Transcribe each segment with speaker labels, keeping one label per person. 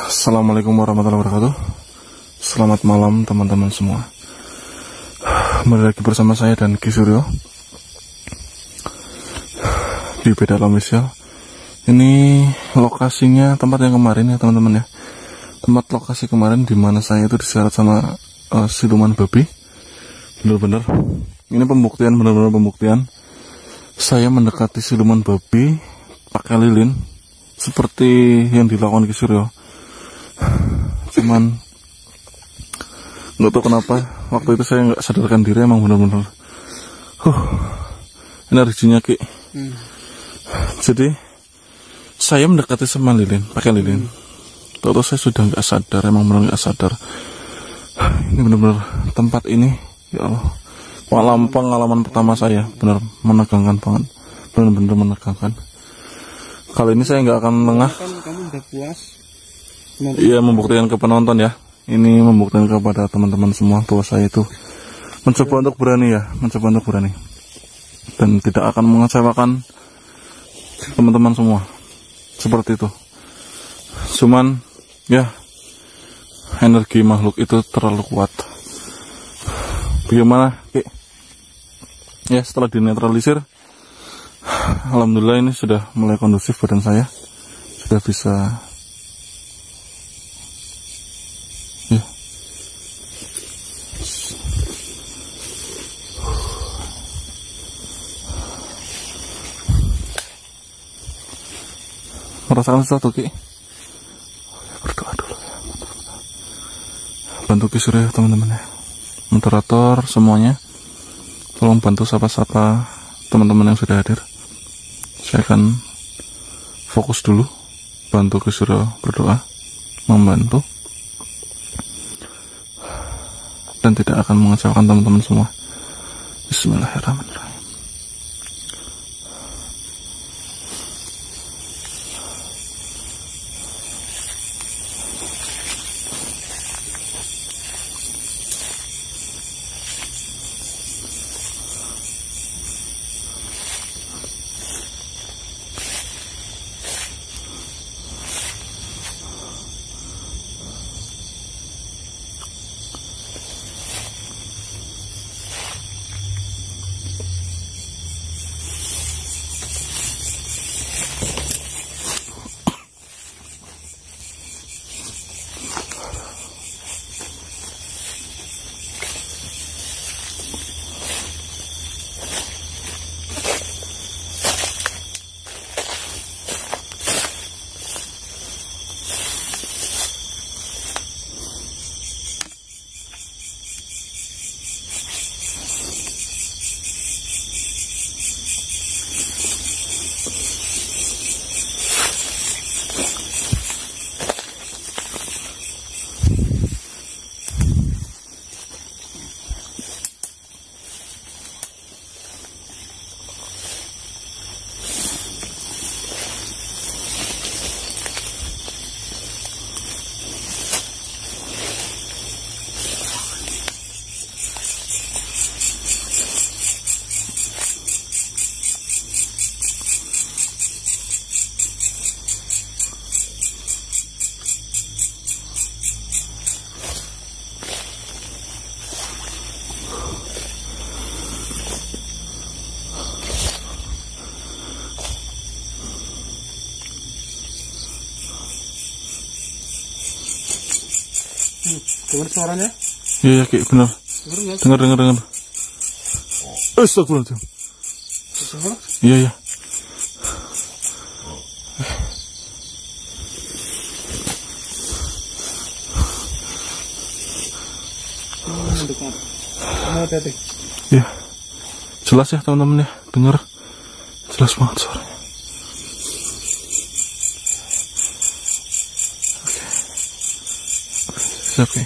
Speaker 1: Assalamualaikum warahmatullahi wabarakatuh. Selamat malam teman-teman semua. Kembali lagi bersama saya dan Ki Suryo di Pedal Official. Ini lokasinya tempat yang kemarin ya teman-teman ya. Tempat lokasi kemarin di mana saya itu diseret sama siluman babi. Bener-bener. Ini pembuktian, bener-bener pembuktian. Saya mendekati siluman babi pakai lilin seperti yang dilakukan Ki Suryo. Cuman nggak tahu kenapa waktu itu saya nggak sadarkan diri, emang bener-bener energinya Ki. Jadi saya mendekati sama lilin, pakai lilin. Tahu saya sudah nggak sadar, emang bener nggak sadar. Ini bener-bener tempat ini, ya Allah, pengalaman pertama saya, bener menegangkan banget, bener-bener menegangkan. Kali ini saya nggak akan lengah.
Speaker 2: Kamu udah puas?
Speaker 1: Iya, membuktikan ke penonton ya. Ini membuktikan kepada teman-teman semua bahwa saya itu mencoba untuk berani ya, mencoba untuk berani. Dan tidak akan mengecewakan teman-teman semua. Seperti itu. Cuman ya, energi makhluk itu terlalu kuat. Bagaimana, Ki? Ya, setelah dinetralisir, alhamdulillah ini sudah mulai kondusif badan saya. Sudah bisa ya. Merasakan sesuatu, Ki? Berdoa dulu ya. Bantu Ki Suryo teman-teman ya. Moderator semuanya, tolong bantu sapa-sapa teman-teman yang sudah hadir. Saya akan fokus dulu, bantu Ki Suryo berdoa, membantu, dan tidak akan mengecewakan teman-teman semua. Bismillahirrahmanirrahim.
Speaker 2: Dengar suaranya?
Speaker 1: Iya, Ki, benar. Dengar. Astagfirullahaladzim. Iya, iya.
Speaker 2: Dekat. Hati-hati.
Speaker 1: Iya. Jelas ya teman-teman ya, dengar. Jelas banget suaranya. Siap, Ki.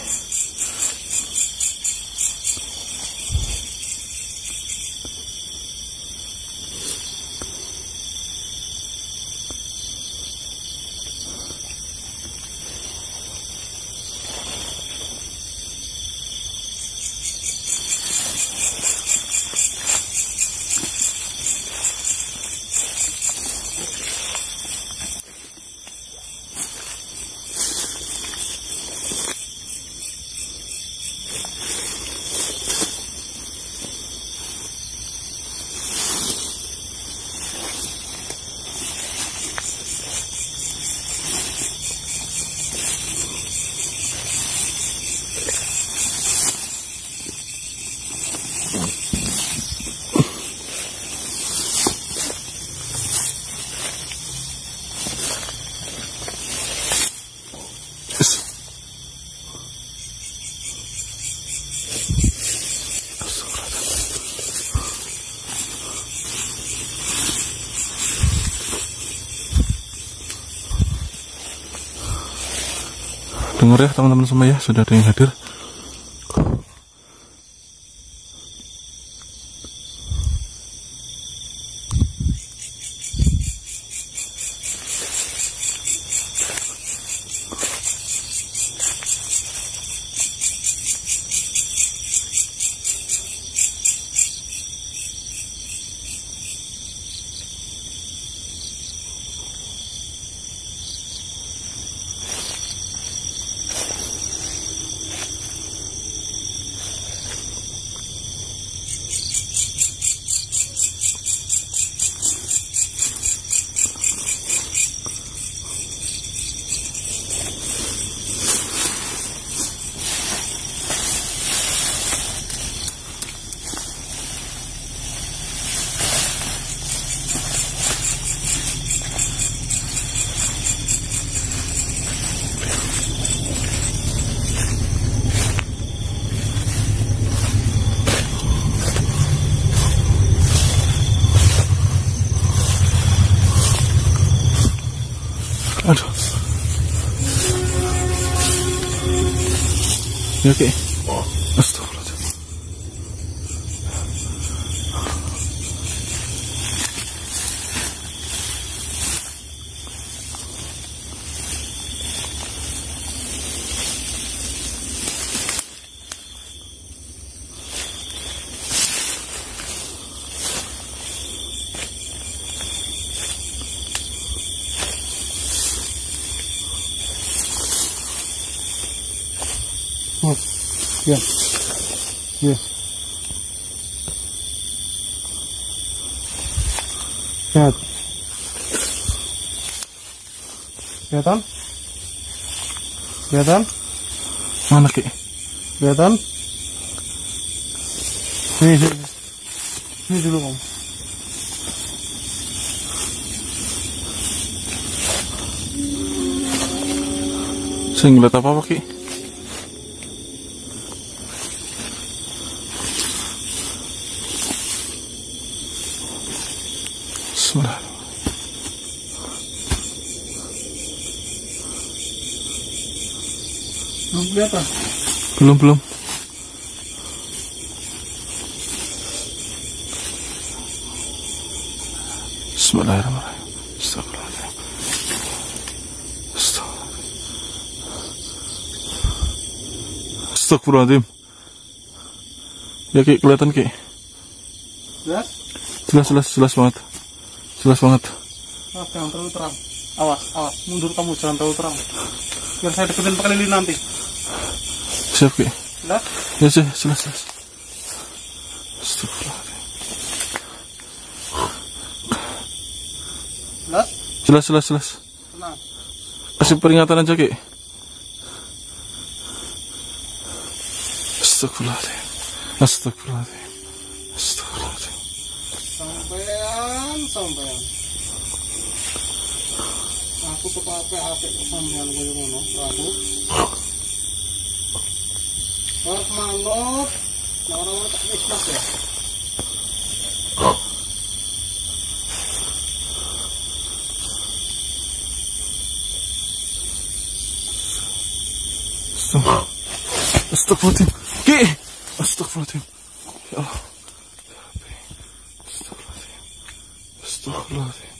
Speaker 1: Dengar ya teman-teman semua ya, sudah ada yang hadir. Aduh. Ya, oke. Astagfirullahaladzim.
Speaker 2: Ya, ya. Lihat. Kelihatan? Kelihatan?
Speaker 1: Mana Ki?
Speaker 2: Kelihatan? Sini. Sini dulu kamu.
Speaker 1: Saya ngeliat apa Ki? Bismillah.
Speaker 2: Belum kelihatan?
Speaker 1: Belum. Bismillahirrahmanirrahim. Astagfirullahaladzim. Astagfirullahaladzim. Ya Ki, kelihatan Ki.
Speaker 2: Jelas?
Speaker 1: Jelas banget. Jelas banget.
Speaker 2: Mas, jangan terlalu terang. Awas. Mundur kamu, jangan terlalu terang. Biar saya deketin pakai lilin nanti.
Speaker 1: Siap Ki.
Speaker 2: Jelas?
Speaker 1: Ya sih, jelas. Astagfirullahaladzim.
Speaker 2: Jelas?
Speaker 1: Jelas.
Speaker 2: Tenang.
Speaker 1: Kasih peringatan aja Ki. Astagfirullahaladzim.
Speaker 2: Sampean. Aku apik sampean koyo ngono, aku. Harus manut. Orang-orang tak ikhlas ya.
Speaker 1: Astagfirullahaladzim. Ki. Astagfirullahaladzim. Ya Allah. Astagfirullahaladzim.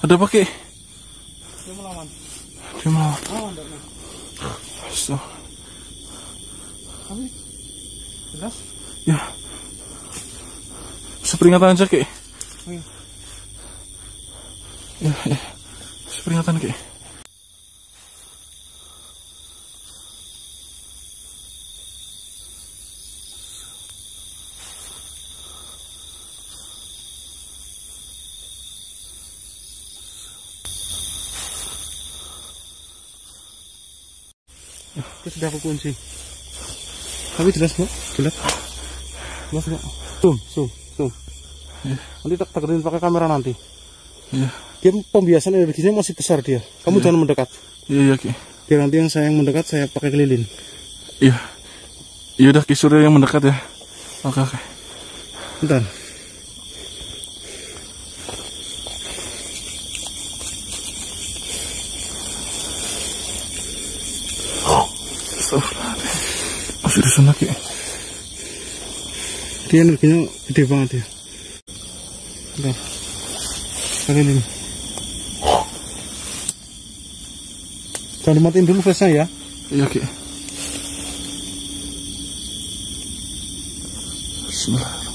Speaker 1: Ada apa Ki?
Speaker 2: Dia melawan.
Speaker 1: Astagfirullahaladzim.
Speaker 2: Tapi jelas?
Speaker 1: Ya. Seperingatan aja Ki. Ya. Seperingatan Ki.
Speaker 2: Itu sudah aku kunci. Tapi jelas nggak? Jelas nggak? Zoom.
Speaker 1: Ya.
Speaker 2: Nanti tak deketin pakai kamera nanti.
Speaker 1: Iya.
Speaker 2: Dia pembiasan energinya masih besar dia. Kamu jangan mendekat.
Speaker 1: Iya Ki.
Speaker 2: Biar nanti yang saya mendekat saya pakai lilin.
Speaker 1: Iya. Iya udah Ki Surya yang mendekat ya. Oke.
Speaker 2: Bentar.
Speaker 1: Astagfirullahaladzim. Masih di sana Ki.
Speaker 2: Dia energinya gede banget ya. Bentar. Kali ini. Jangan dimatiin dulu flashnya ya.
Speaker 1: Iya Ki. Bismillahirrahmanirrahim.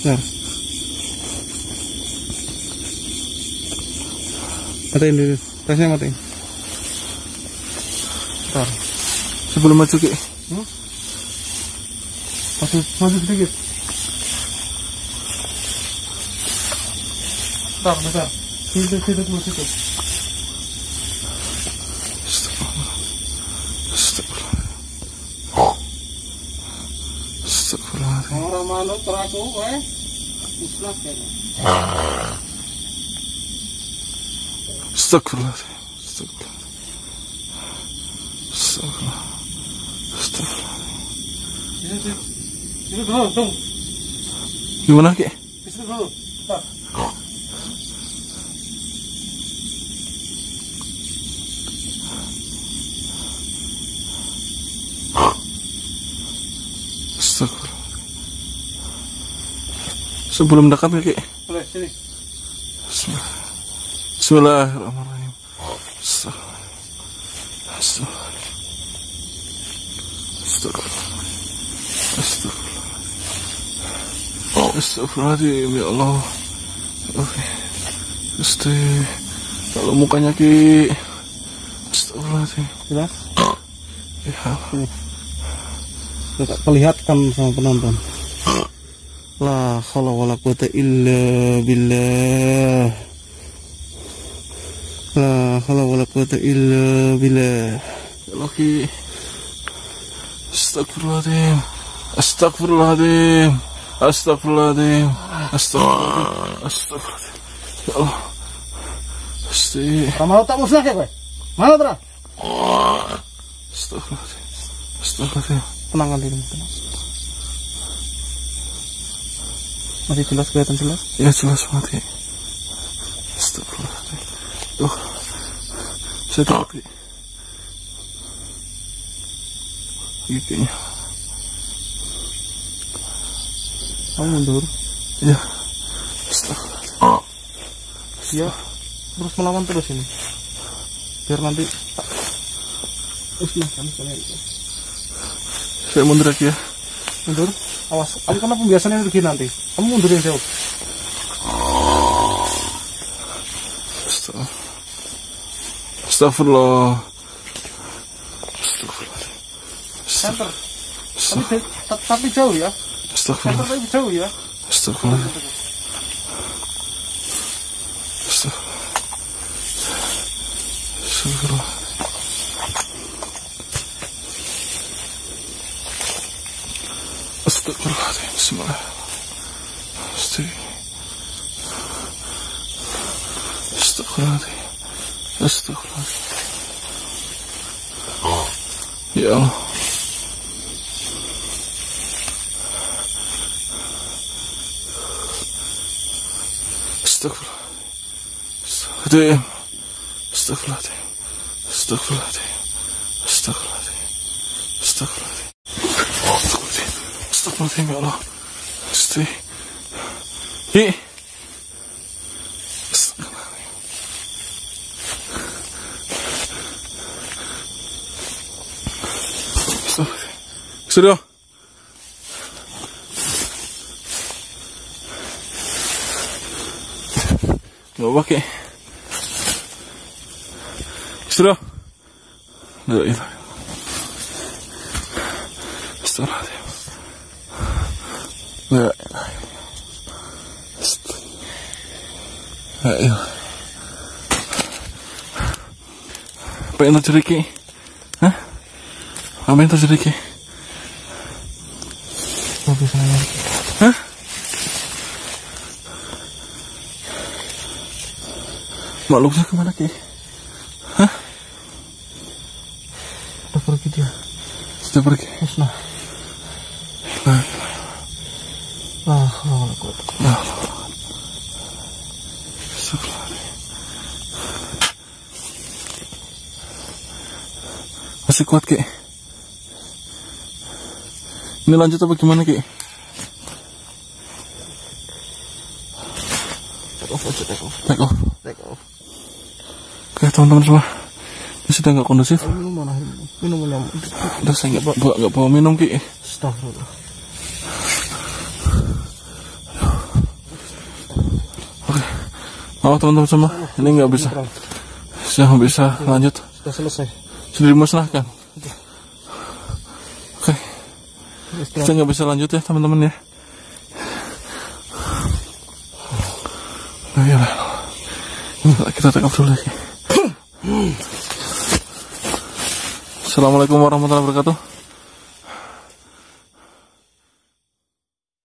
Speaker 2: Nah. Matiin dulu. Flashnya matiin. Bentar.
Speaker 1: Sebelum maju Ki.
Speaker 2: Maju sedikit. Bentar. Situ dulu situ.
Speaker 1: Astagfirullahaladzim.
Speaker 2: Orang manut teraku, musnah kayaknya.
Speaker 1: Astagfirullahaladzim.
Speaker 2: Itu dulu, dong.
Speaker 1: Gimana Ki?
Speaker 2: Itu dulu. Bentar.
Speaker 1: Astagfirullah. Sebelum dekat ya Ki?
Speaker 2: Boleh, sini.
Speaker 1: Bismillahirrahmanirrahim. Astagfirullahaladzim ya Allah. Gusti, kalau mukanya Ki. Astagfirullahaladzim.
Speaker 2: Jelas?
Speaker 1: Ya Allah.
Speaker 2: Kita perlihatkan sama penonton. La haula wala quwata illa billah. La haula wala quwata illa billah.
Speaker 1: Ya Allah Ki. Astagfirullahaladzim. Astagfirullahaladzim. Astagfirullahaladzim. Astagfirullahaladzim. Ya Allah. Gusti.
Speaker 2: Mau tak musnah ya gue? Mana terang?
Speaker 1: Astagfirullahaladzim.
Speaker 2: Tenangkan diri, tenang. Masih jelas, kelihatan jelas?
Speaker 1: Ya jelas banget Ki. Astagfirullahaladzim. Saya tahu Ki. Giginya.
Speaker 2: Kamu mundur.
Speaker 1: Ya. Astagfirullahaladzim.
Speaker 2: Dia terus melawan terus ini. Biar nanti usnah kan sekalian.
Speaker 1: Saya mundur lagi ya.
Speaker 2: Mundur. Awas. Kamu karena pembiasannya energi nanti. Kamu mundurin jauh.
Speaker 1: Astagfirullah.
Speaker 2: Center. Tapi jauh ya. Center
Speaker 1: Astagfirullah.
Speaker 2: tapi jauh ya.
Speaker 1: Astagfirullah. Astagfirullah. Astagfirullahaladzim. Bismillahirrahmanirrahim. Astagfirullahaladzim. Astagfirullahaladzim. Ya Allah. Astagfirullahaladzim. Astagfirullahaladzim. Astagfirullahaladzim. Astagfirullahaladzim. Astagfirullahaladzim. Astagfirullahaladzim ya Allah. Gusti. Ki. Astagfirullahaladzim. Astagfirullahaladzim. Sudah. Gak pakai. Sudah. La ilaha illallah. Astagfirullahaladzim. La ilaha illallah. La ilaha. Apa yang terjadi Ki? Hah? Apa yang terjadi Ki? Hah? Makhluknya kemana Ki? Hah?
Speaker 2: Udah pergi dia.
Speaker 1: Sudah pergi.
Speaker 2: Musnah.
Speaker 1: Nah,
Speaker 2: La haula wala quwata.
Speaker 1: nah. Masih kuat Ki. Ini lanjut apa gimana Ki? Take off. Oke teman-teman semua, ini sudah nggak kondusif.
Speaker 2: Minuman
Speaker 1: Udah saya nggak bawa minum Ki.
Speaker 2: Astagfirullah.
Speaker 1: Oke, oh teman-teman semua, ini nggak bisa, sudah bisa lanjut.
Speaker 2: Sudah selesai.
Speaker 1: Sudah dimusnahkan. Oke, kita nggak bisa lanjut ya teman-teman ya. Nah, ya kita take off dulu lagi. Assalamualaikum warahmatullahi wabarakatuh.